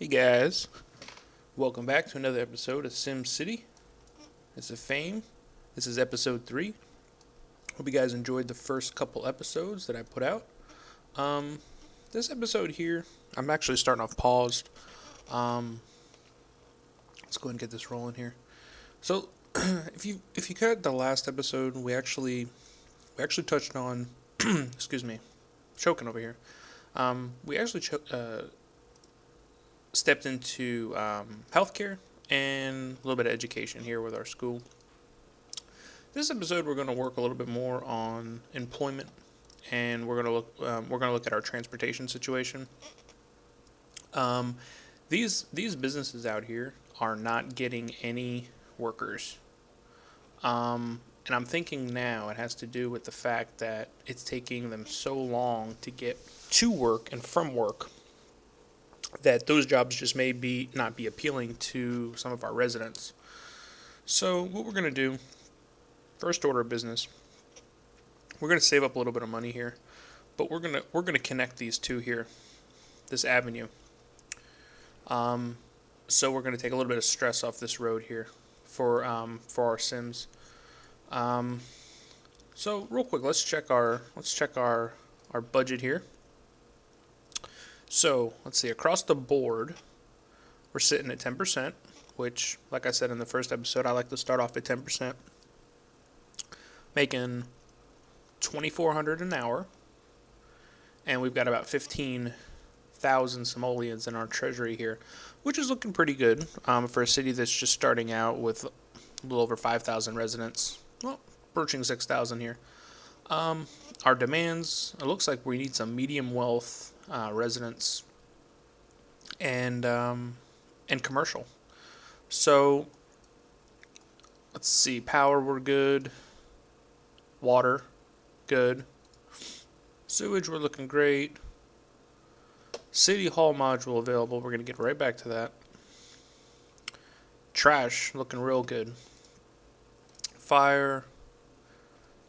Hey guys, welcome back to another episode of SimCity. This is Fame. This is episode 3. Hope you guys enjoyed the first couple episodes that I put out. Um, this episode here, I'm actually starting off paused. Let's go ahead and get this rolling here. So, if you cut the last episode, we actually touched on, excuse me, choking over here. We actually stepped into healthcare and a little bit of education here with our school. This episode, we're going to work a little bit more on employment, and we're going to look at our transportation situation. Um, these businesses out here are not getting any workers. And I'm thinking now it has to do with the fact that it's taking them so long to get to work and from work that those jobs just may be not be appealing to some of our residents. So what we're going to do, first order of business, we're going to save up a little bit of money here, but we're going to connect these two here, this avenue. So we're going to take a little bit of stress off this road here for our Sims. So real quick, let's check our budget here. So let's see, across the board, we're sitting at 10%, which, like I said in the first episode, I like to start off at 10%, making 2,400 an hour, and we've got about 15,000 simoleons in our treasury here, which is looking pretty good for a city that's just starting out with a little over 5,000 residents. Well, approaching 6,000 here. Our demands, it looks like we need some medium wealth residents and commercial. So let's see, power we're good, water good, sewage we're looking great, city hall module available. We're gonna get right back to that. Trash looking real good. Fire.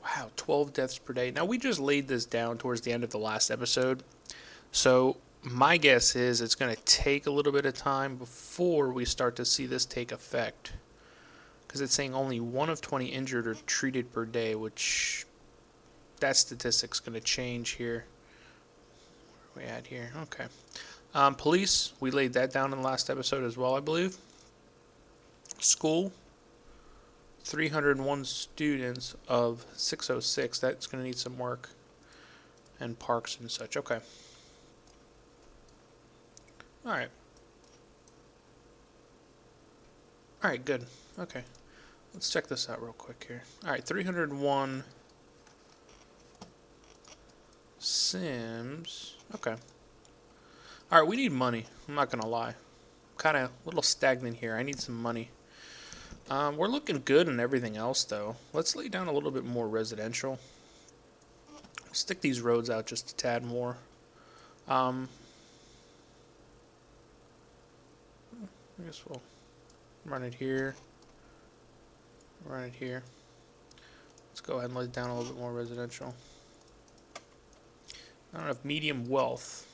Wow, 12 deaths per day. Now, we just laid this down towards the end of the last episode. So, my guess is it's going to take a little bit of time before we start to see this take effect. Because it's saying only 1 of 20 injured or treated per day, which that statistic's going to change here. Where are we at here? Okay. Police, we laid that down in the last episode as well, I believe. School, 301 students of 606. That's going to need some work. And parks and such. Okay. Alright. Alright, good. Okay. Let's check this out real quick here. Alright, 301 Sims. Okay. Alright, we need money. I'm not going to lie. I'm kind of a little stagnant here. I need some money. We're looking good in everything else, though. Let's lay down a little bit more residential. Stick these roads out just a tad more. I guess we'll run it here. Run it here. Let's go ahead and lay down a little bit more residential. I don't have medium wealth.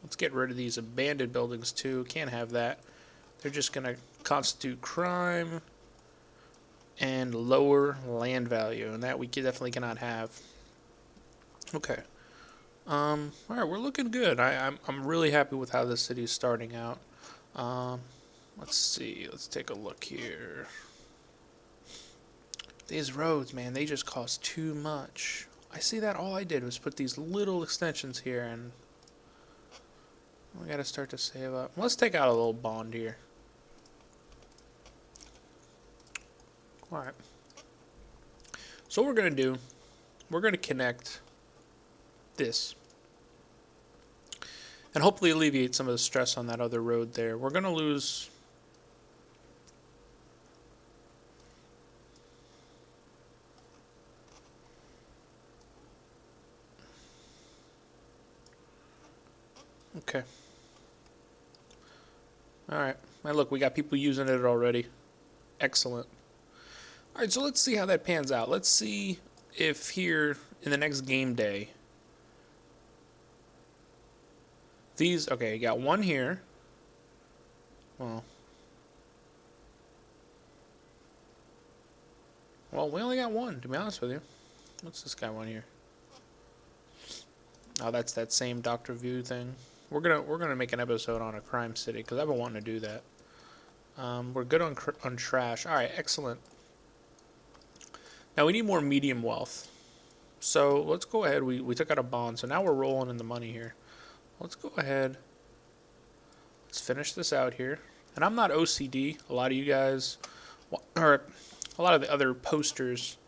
Let's get rid of these abandoned buildings, too. Can't have that. They're just going to constitute crime and lower land value, and that we definitely cannot have. Okay. Alright, we're looking good. I'm really happy with how this city is starting out. Let's see. Let's take a look here. These roads, man, they just cost too much. I see that all I did was put these little extensions here, and we gotta start to save up. Let's take out a little bond here. Alright. So what we're going to do, we're going to connect this. And hopefully alleviate some of the stress on that other road there. We're going to lose... Okay. Alright. Now look, we got people using it already. Excellent. Alright, so let's see how that pans out. Let's see if here in the next game day, these, okay, you got one here, Well, we only got one, to be honest with you. What's this guy want here? Oh, that's that same Doctor View thing. We're gonna make an episode on a crime city because I've been wanting to do that. We're good on trash. All right, excellent. Now we need more medium wealth. So let's go ahead. We took out a bond, so now we're rolling in the money here. Let's go ahead. Let's finish this out here. And I'm not OCD. A lot of you guys, or a lot of the other posters,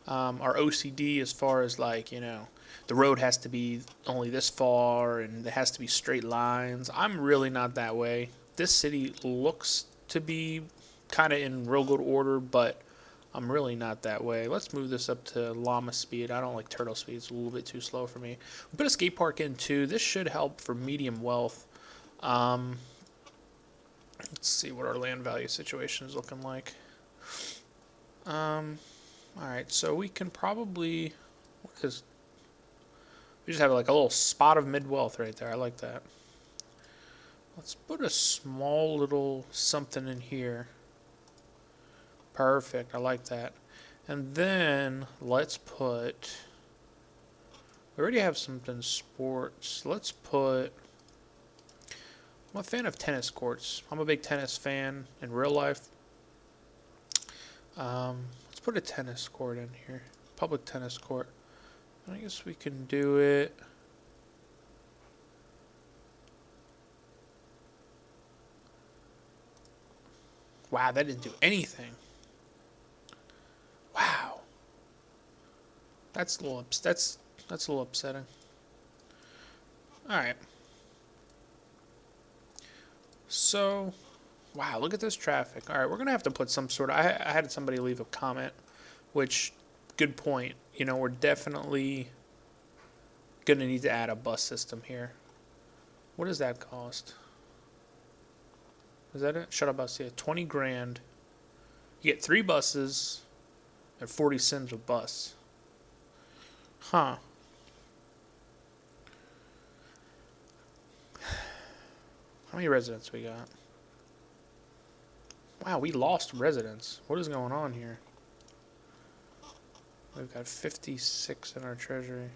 are OCD as far as like, the road has to be only this far and there has to be straight lines. I'm really not that way. This city looks to be kind of in real good order, but I'm really not that way. Let's move this up to llama speed. I don't like turtle speed. It's a little bit too slow for me. We'll put a skate park in too. This should help for medium wealth. Let's see what our land value situation is looking like. Alright, so we can probably... Because we just have like a little spot of mid-wealth right there. I like that. Let's put a small little something in here. Perfect. I like that. And then let's put... We already have something sports. Let's put... I'm a fan of tennis courts. I'm a big tennis fan in real life. Let's put a tennis court in here. Public tennis court. I guess we can do it. Wow, that didn't do anything. Wow. That's a little that's a little upsetting. All right. So, wow, look at this traffic. All right, we're going to have to put some sort of... I had somebody leave a comment, which, good point. We're definitely going to need to add a bus system here. What does that cost? Is that it? Shuttle bus, yeah, 20 grand. You get 3 buses and 40 cents a bus. Huh. How many residents we got? Wow, we lost residents. What is going on here? We've got 56 in our treasury.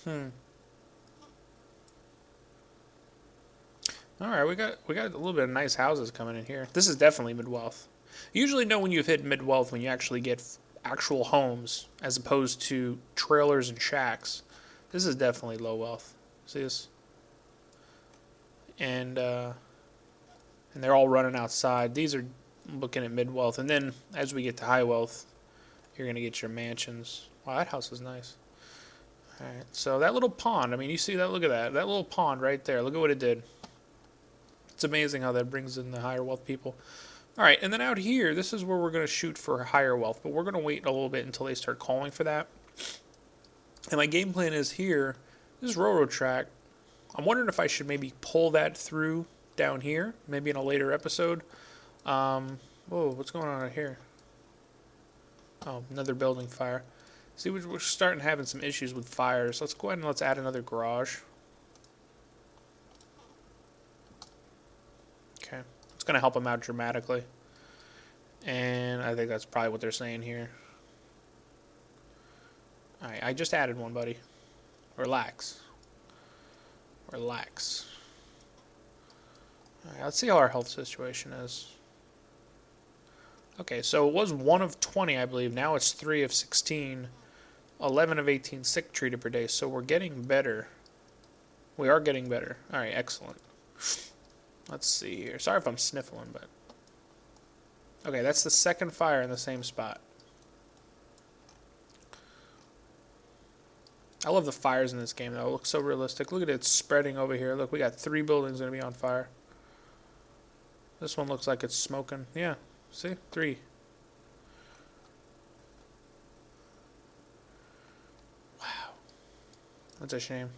All right, we got a little bit of nice houses coming in here. This is definitely mid-wealth. You usually know when you've hit mid-wealth when you actually get actual homes as opposed to trailers and shacks. This is definitely low wealth. See this? And they're all running outside. These are looking at mid-wealth. And then as we get to high wealth, you're going to get your mansions. Wow, that house is nice. All right, so that little pond, I mean, you see that? Look at that. That little pond right there. Look at what it did. It's amazing how that brings in the higher wealth people. All right, and then out here, this is where we're going to shoot for higher wealth, but we're going to wait a little bit until they start calling for that. And my game plan is here, this railroad track. I'm wondering if I should maybe pull that through down here, maybe in a later episode. Whoa, what's going on out here? Oh, another building fire. See, we're starting having some issues with fires. Let's go ahead and let's add another garage. Okay, it's going to help them out dramatically. And I think that's probably what they're saying here. Alright, I just added one, buddy. Relax. Relax. Alright, let's see how our health situation is. Okay, so it was 1 of 20, I believe. Now it's 3 of 16. 11 of 18 sick treated per day. So we're getting better. We are getting better. Alright, excellent. Let's see here. Sorry if I'm sniffling, but... Okay, that's the second fire in the same spot. I love the fires in this game, though. It looks so realistic. Look at it spreading over here. Look, we got 3 buildings going to be on fire. This one looks like it's smoking. Yeah, see? 3. Wow. That's a shame.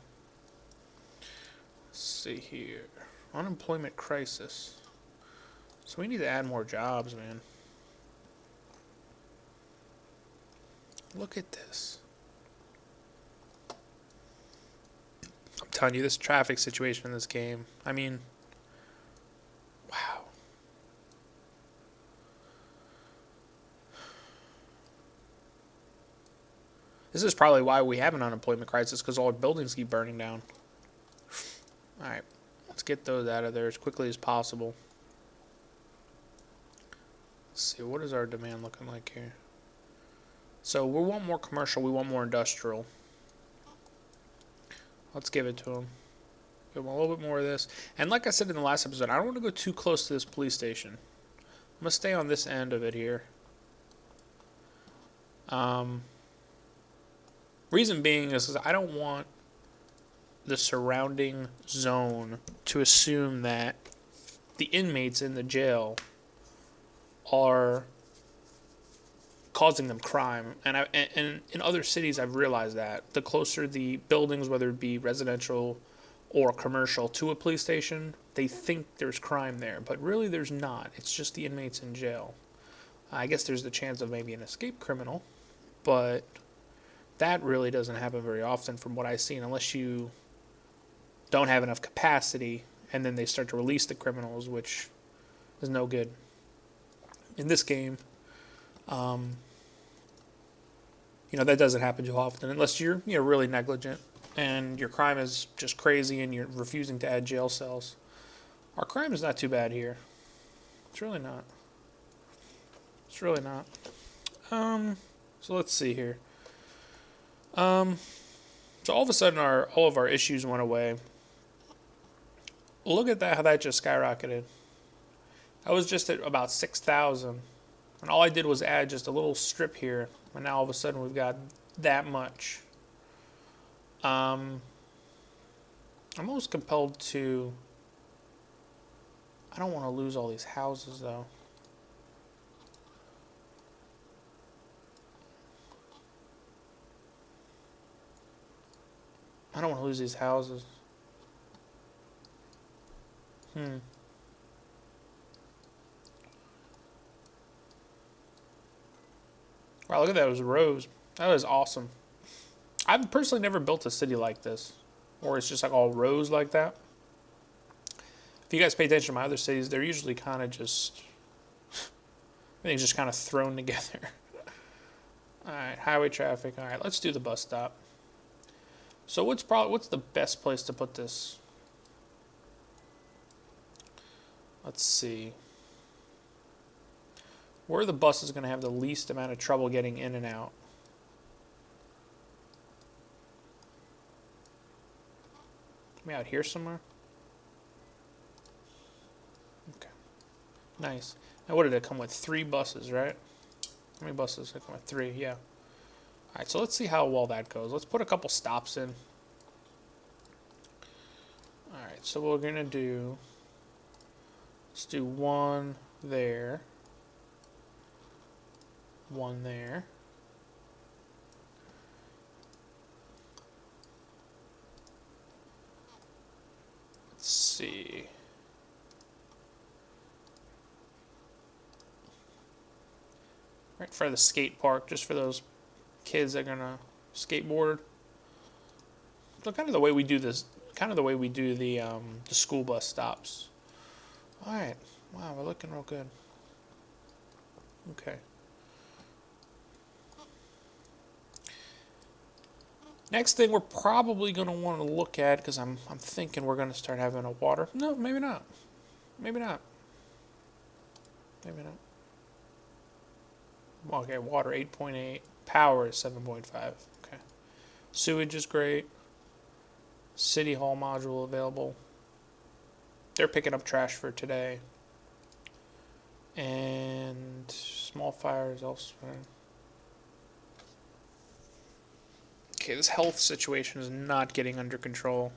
Let's see here. Unemployment crisis. So we need to add more jobs, man. Look at this. telling you, this traffic situation in this game, I mean, wow. This is probably why we have an unemployment crisis, because all our buildings keep burning down. Alright, let's get those out of there as quickly as possible. Let's see, what is our demand looking like here? So we want more commercial, we want more industrial. Let's give it to them. Give them a little bit more of this. And like I said in the last episode, I don't want to go too close to this police station. I'm going to stay on this end of it here. Reason being is I don't want the surrounding zone to assume that the inmates in the jail are causing them crime. And in other cities, I've realized that the closer the buildings, whether it be residential or commercial, to a police station, they think there's crime there, but really there's not. It's just the inmates in jail. I guess there's the chance of maybe an escaped criminal, but that really doesn't happen very often from what I've seen, unless you don't have enough capacity and then they start to release the criminals, which is no good. In this game, that doesn't happen too often unless you're really negligent and your crime is just crazy and you're refusing to add jail cells. Our crime is not too bad here. It's really not. It's really not. So let's see here. So all of a sudden all of our issues went away. Look at that, how that just skyrocketed. I was just at about 6,000. And all I did was add just a little strip here. And now all of a sudden we've got that much. I'm almost compelled to... I don't want to lose all these houses, though. I don't want to lose these houses. Wow, look at those rows. That is awesome. I've personally never built a city like this, or it's just like all rows like that. If you guys pay attention to my other cities, they're usually kind of just... everything's just kind of thrown together. Alright, highway traffic. Alright, let's do the bus stop. So what's the best place to put this? Let's see. Where are the buses going to have the least amount of trouble getting in and out? Maybe out here somewhere? Okay. Nice. Now what did it come with? 3 buses, right? How many buses did it come with? 3, yeah. Alright, so let's see how well that goes. Let's put a couple stops in. Alright, so what we're going to do... let's do 1 there. 1 there. Let's see. Right in front of the skate park, just for those kids that are gonna skateboard. So kind of the way we do this, kind of the way we do the school bus stops. All right, wow, we're looking real good. Okay. Next thing we're probably going to want to look at, because I'm thinking we're going to start having a water. No, maybe not. Maybe not. Maybe not. Okay, water 8.8. Power is 7.5. Okay. Sewage is great. City Hall module available. They're picking up trash for today. And small fires elsewhere. Okay, this health situation is not getting under control.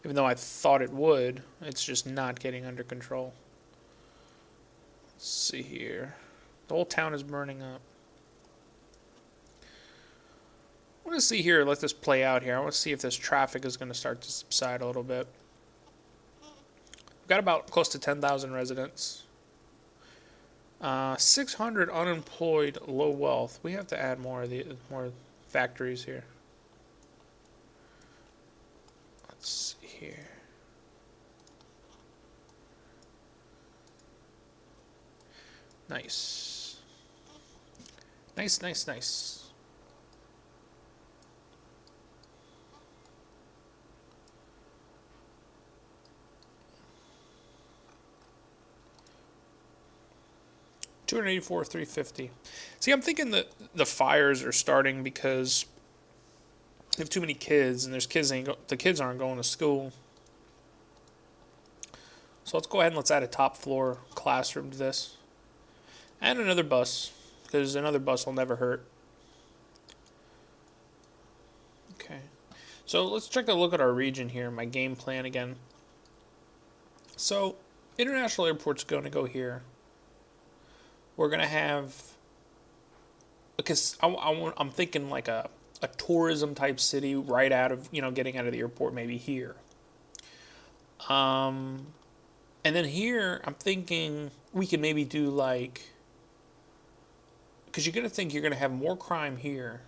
Even though I thought it would, it's just not getting under control. Let's see here. The whole town is burning up. I want to see here, let this play out here. I want to see if this traffic is going to start to subside a little bit. We've got about close to 10,000 residents. 600 unemployed, low wealth. We have to add more factories here. Let's see here. Nice. Nice, nice, nice. $284, $350. See, I'm thinking that the fires are starting because they have too many kids, and the kids aren't going to school. So let's go ahead and let's add a top floor classroom to this. And another bus, because another bus will never hurt. Okay. So let's take a look at our region here, my game plan again. So, International Airport's going to go here. We're going to have, because I'm thinking like a tourism type city right out of, getting out of the airport, maybe here. And then here, I'm thinking we could maybe do like, because you're going to think you're going to have more crime here,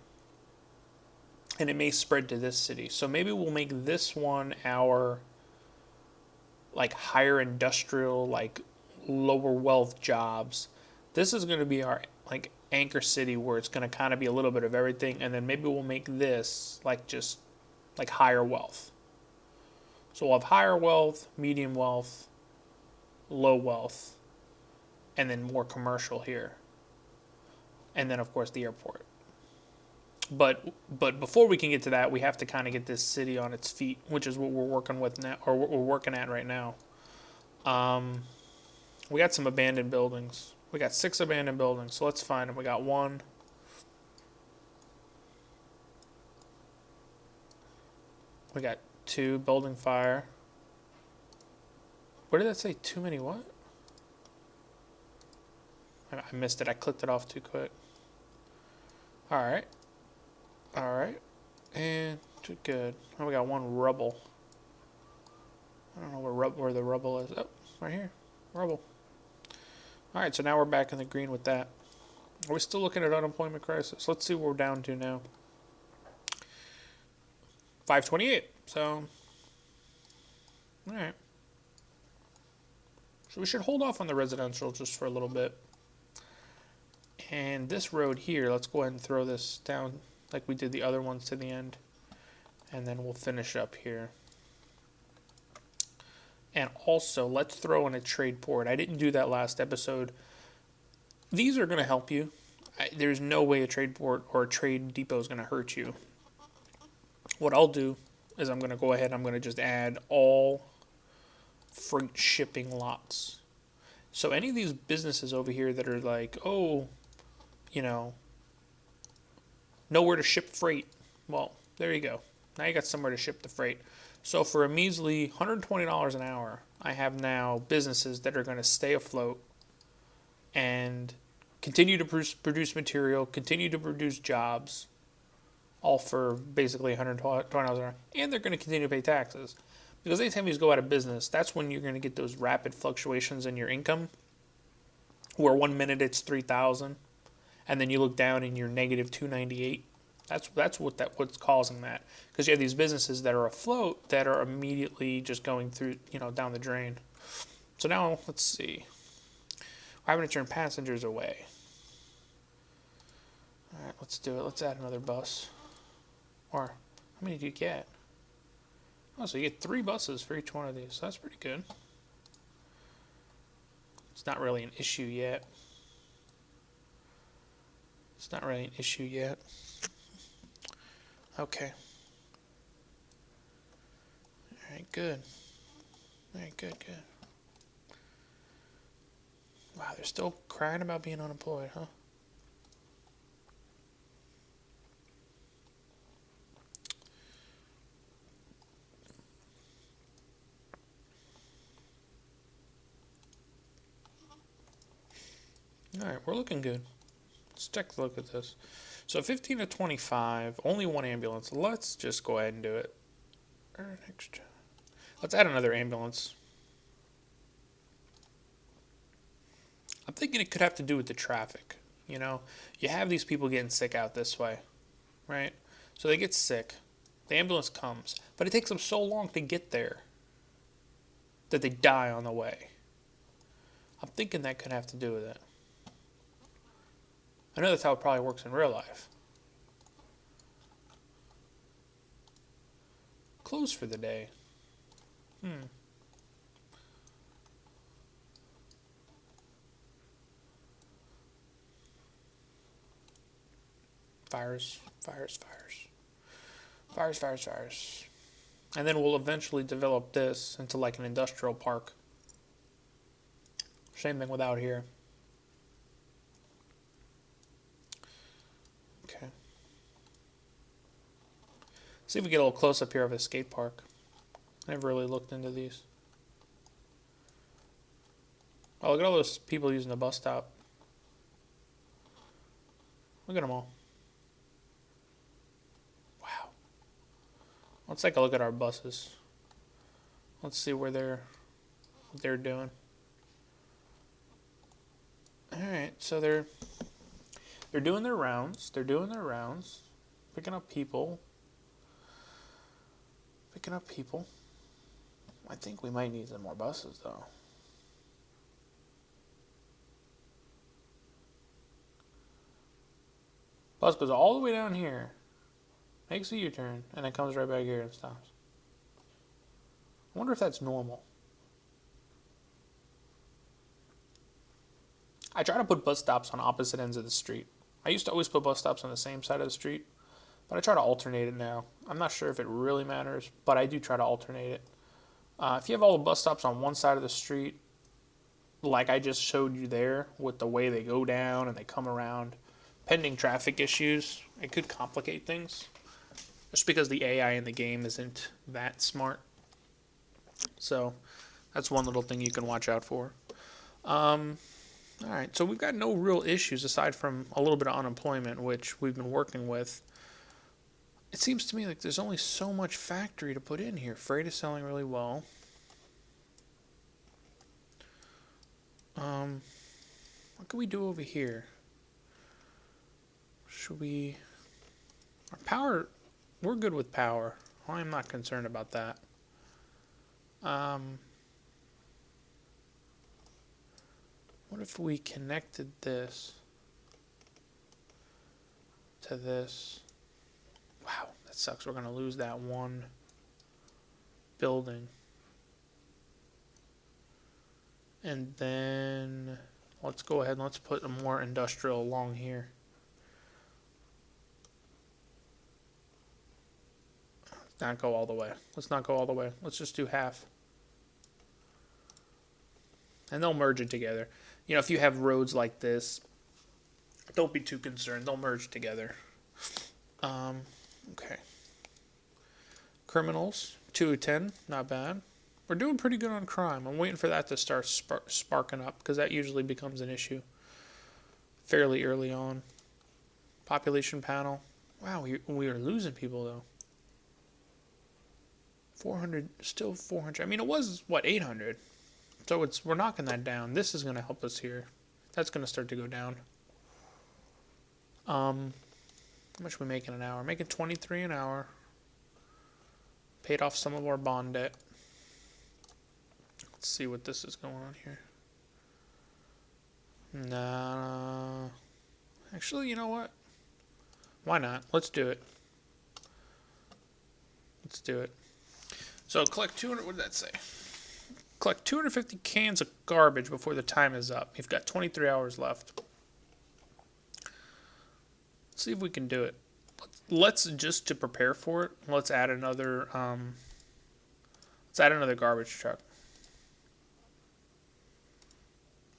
and it may spread to this city. So maybe we'll make this one our like higher industrial, like lower wealth jobs. This is going to be our like anchor city where it's going to kind of be a little bit of everything, and then maybe we'll make this like just like higher wealth. So we'll have higher wealth, medium wealth, low wealth, and then more commercial here. And then of course the airport. But before we can get to that, we have to kind of get this city on its feet, which is what we're working with now, or what we're working at right now. We got some abandoned buildings. We got 6 abandoned buildings, so let's find them. We got 1. We got 2, building fire. What did that say? Too many what? I missed it. I clicked it off too quick. Alright. Alright. And too good. Oh, we got 1 rubble. I don't know where the rubble is. Oh, right here. Rubble. Alright, so now we're back in the green with that. Are we still looking at unemployment crisis? Let's see what we're down to now. 528. So, alright. So we should hold off on the residential just for a little bit. And this road here, let's go ahead and throw this down like we did the other ones to the end. And then we'll finish up here. And also, let's throw in a trade port. I didn't do that last episode. These are going to help you. There's no way a trade port or a trade depot is going to hurt you. What I'll do is I'm going to go ahead and I'm going to just add all freight shipping lots. So any of these businesses over here that are like, oh, nowhere to ship freight. Well, there you go. Now you got somewhere to ship the freight. So for a measly $120 an hour, I have now businesses that are going to stay afloat and continue to produce material, continue to produce jobs, all for basically $120 an hour. And they're going to continue to pay taxes. Because anytime these go out of business, that's when you're going to get those rapid fluctuations in your income, where 1 minute it's 3,000, and then you look down and you're negative 298. That's what's causing that, because you have these businesses that are afloat that are immediately just going through, down the drain. So now let's see. We're having to turn passengers away. All right, let's do it. Let's add another bus. Or how many do you get? Oh, so you get 3 buses for each one of these. So that's pretty good. It's not really an issue yet. It's not really an issue yet. Okay. Alright, good. Alright, good. Wow, they're still crying about being unemployed, huh? Alright, we're looking good. Let's take a look at this. So 15 to 25, only 1 ambulance. Let's just go ahead and do it. Let's add another ambulance. I'm thinking it could have to do with the traffic. You have these people getting sick out this way, right? So they get sick. The ambulance comes, but it takes them so long to get there that they die on the way. I'm thinking that could have to do with it. I know that's how it probably works in real life. Closed for the day. Fires, fires, fires. Fires, fires, fires. And then we'll eventually develop this into like an industrial park. Same thing without here. Okay. See if we get a little close up here of a skate park. I never really looked into these. Oh, look at all those people using the bus stop. Look at them all. Wow. Let's take a look at our buses. Let's see where what they're doing. Alright, so they're doing their rounds. They're doing their rounds. Picking up people. Picking up people. I think we might need some more buses, though. Bus goes all the way down here, makes a U-turn, and then comes right back here and stops. I wonder if that's normal. I try to put bus stops on opposite ends of the street. I used to always put bus stops on the same side of the street, but I try to alternate it now. I'm not sure if it really matters, but I do try to alternate it. If you have all the bus stops on one side of the street, like I just showed you there, with the way they go down and they come around, pending traffic issues, it could complicate things. Just because the AI in the game isn't that smart. So, that's one little thing you can watch out for. Alright, so we've got no real issues aside from a little bit of unemployment, which we've been working with. It seems to me like there's only so much factory to put in here. Freight is selling really well. What can we do over here? Should we... Our power... We're good with power. I'm not concerned about that. What if we connected this to this? Wow, that sucks. We're going to lose that one building. And then let's go ahead and let's put a more industrial along here. Let's not go all the way. Let's not go all the way. Let's just do half. And they'll merge it together. You know, if you have roads like this, don't be too concerned. They'll merge together. Okay. Criminals, 2 of 10, not bad. We're doing pretty good on crime. I'm waiting for that to start sparking up, because that usually becomes an issue fairly early on. Population panel. Wow, we are losing people, though. 400, still 400. I mean, it was, what, 800? So we're knocking that down. This is going to help us here. That's going to start to go down. How much are we making an hour? Making 23 an hour. Paid off some of our bond debt. Let's see what this is going on here. Nah. Actually, you know what? Why not? Let's do it. Let's do it. So collect 200, what did that say? Collect 250 cans of garbage before the time is up. You've got 23 hours left. Let's see if we can do it. Let's just to prepare for it. Let's add another. Let's add another garbage truck.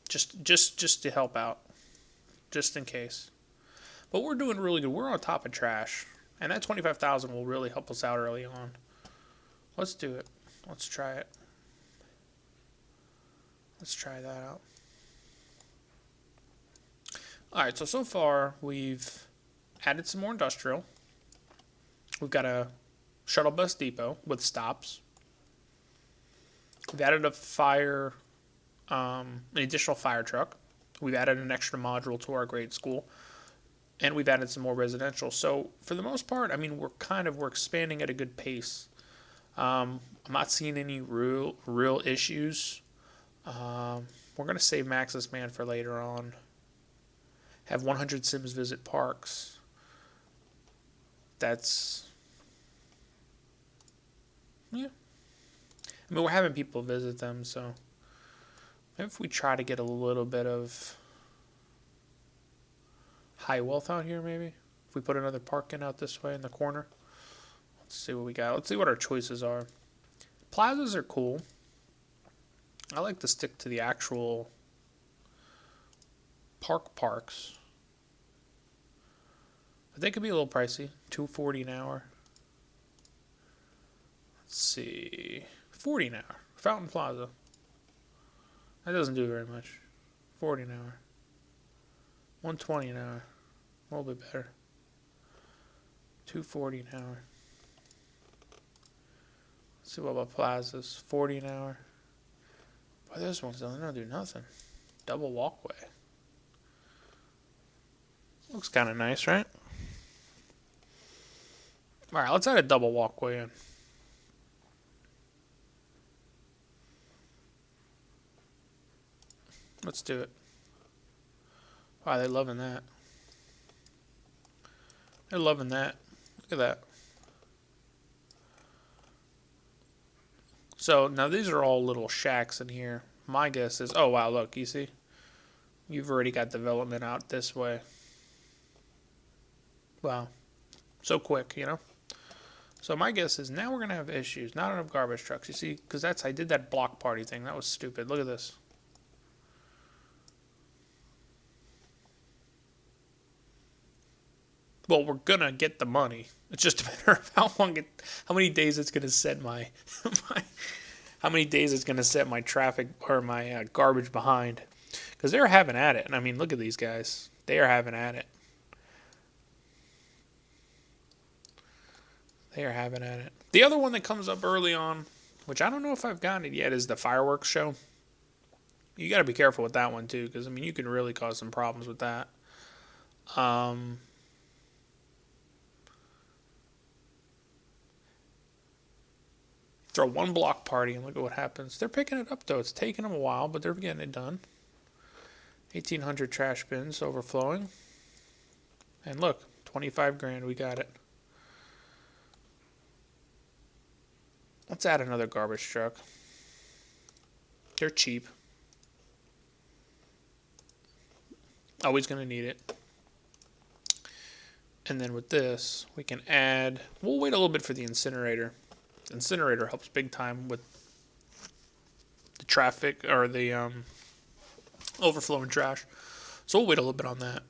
Just to help out, just in case. But we're doing really good. We're on top of trash, and that 25,000 will really help us out early on. Let's do it. Let's try it. Let's try that out. Alright, so far we've added some more industrial. We've got a shuttle bus depot with stops. We've added an additional fire truck. We've added an extra module to our grade school. and we've added some more residential. So for the most part, I mean, we're expanding at a good pace. I'm not seeing any real issues. We're gonna save Maxis Man for later on. Have 100 Sims visit parks. That's, yeah. I mean, we're having people visit them, so maybe if we try to get a little bit of high wealth out here, maybe if we put another park in out this way in the corner. Let's see what we got. Let's see what our choices are. Plazas are cool. I like to stick to the actual parks. But they could be a little pricey. $240 an hour. Let's see. $40 an hour. Fountain Plaza. That doesn't do very much. $40 an hour. $120 an hour. A little bit better. $240 an hour. Let's see what about plazas. $40 an hour. Boy, those ones don't do nothing. Double walkway. Looks kind of nice, right? Alright, let's add a double walkway in. Let's do it. Wow, they're loving that. They're loving that. Look at that. So, now these are all little shacks in here. My guess is... Oh, wow, look, you see? You've already got development out this way. Wow. So quick, you know? So my guess is now we're going to have issues. Not enough garbage trucks. You see? Because I did that block party thing. That was stupid. Look at this. Well, we're going to get the money. It's just a matter of how many days it's going to set how many days it's going to set my traffic or my garbage behind. Because they're having at it. And I mean, look at these guys. They are having at it. They are having at it. The other one that comes up early on, which I don't know if I've gotten it yet, is the fireworks show. You got to be careful with that one, too. Because, I mean, you can really cause some problems with that. Throw one block party and look at what happens. They're picking it up, though. It's taking them a while, but they're getting it done. 1,800 trash bins overflowing. And look, 25 grand. We got it. Let's add another garbage truck. They're cheap. Always going to need it. And then with this, we can add... We'll wait a little bit for the incinerator. The incinerator helps big time with the traffic or the overflowing trash. So we'll wait a little bit on that.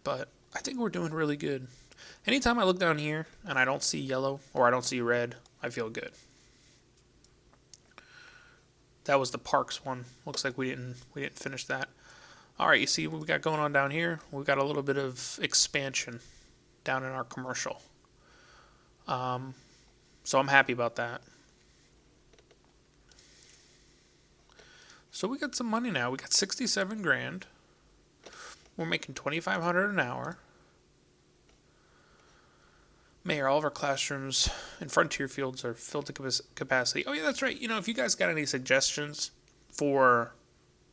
But I think we're doing really good. Anytime I look down here and I don't see yellow or I don't see red, I feel good. That was the parks one. Looks like we didn't finish that. All right, you see what we got going on down here? We've got a little bit of expansion down in our commercial. So I'm happy about that. So we got some money now. We got 67 grand. We're making 2,500 an hour. Mayor, all of our classrooms and frontier fields are filled to capacity. Oh yeah, that's right. You know, if you guys got any suggestions for,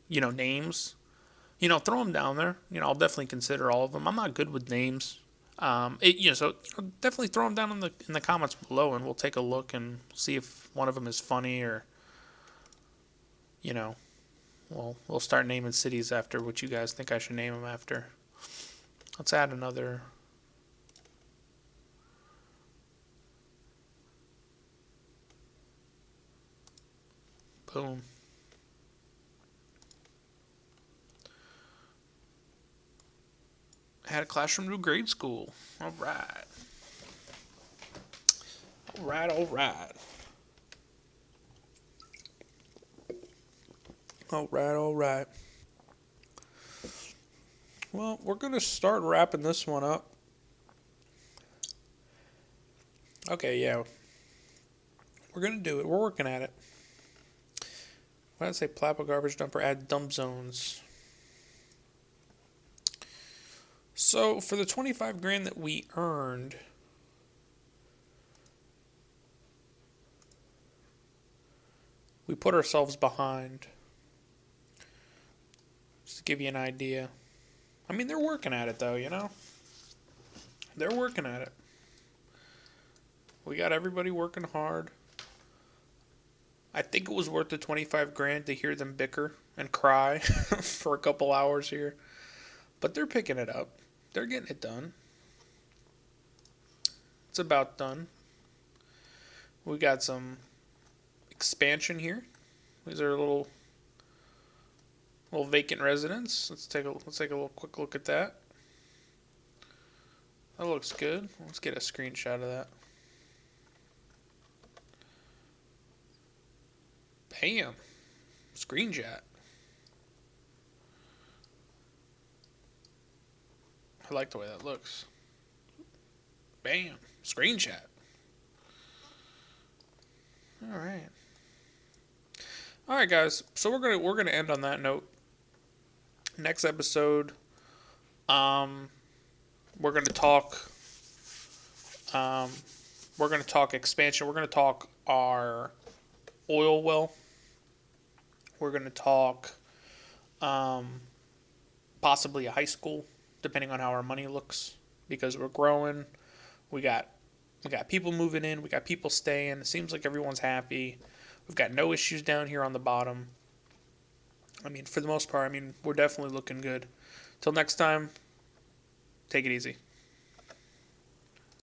names, throw them down there. I'll definitely consider all of them. I'm not good with names. So definitely throw them down in the comments below, and we'll take a look and see if one of them is funny or, we'll start naming cities after what you guys think I should name them after. Let's add another. Boom. Had a classroom to grade school. All right. All right, all right. All right, all right. Well, we're going to start wrapping this one up. Okay, yeah. We're going to do it. We're working at it. Why did I say Plappa garbage dumper? Add dump zones. So for the 25 grand that we earned, we put ourselves behind. Just to give you an idea. I mean, they're working at it though, you know? They're working at it. We got everybody working hard. I think it was worth the 25 grand to hear them bicker and cry for a couple hours here. But they're picking it up. They're getting it done. It's about done. We got some expansion here. These are little vacant residents. Let's take a little quick look at that. That looks good. Let's get a screenshot of that. Bam. Screenshot. I like the way that looks. Bam. Screenshot. All right. All right, guys. So we're gonna end on that note. Next episode, we're gonna talk. We're gonna talk expansion. We're gonna talk our oil well. We're gonna talk, possibly a high school, depending on how our money looks, because we're growing. We got people moving in. We got people staying. It seems like everyone's happy. We've got no issues down here on the bottom. I mean, for the most part, we're definitely looking good. Till next time, take it easy.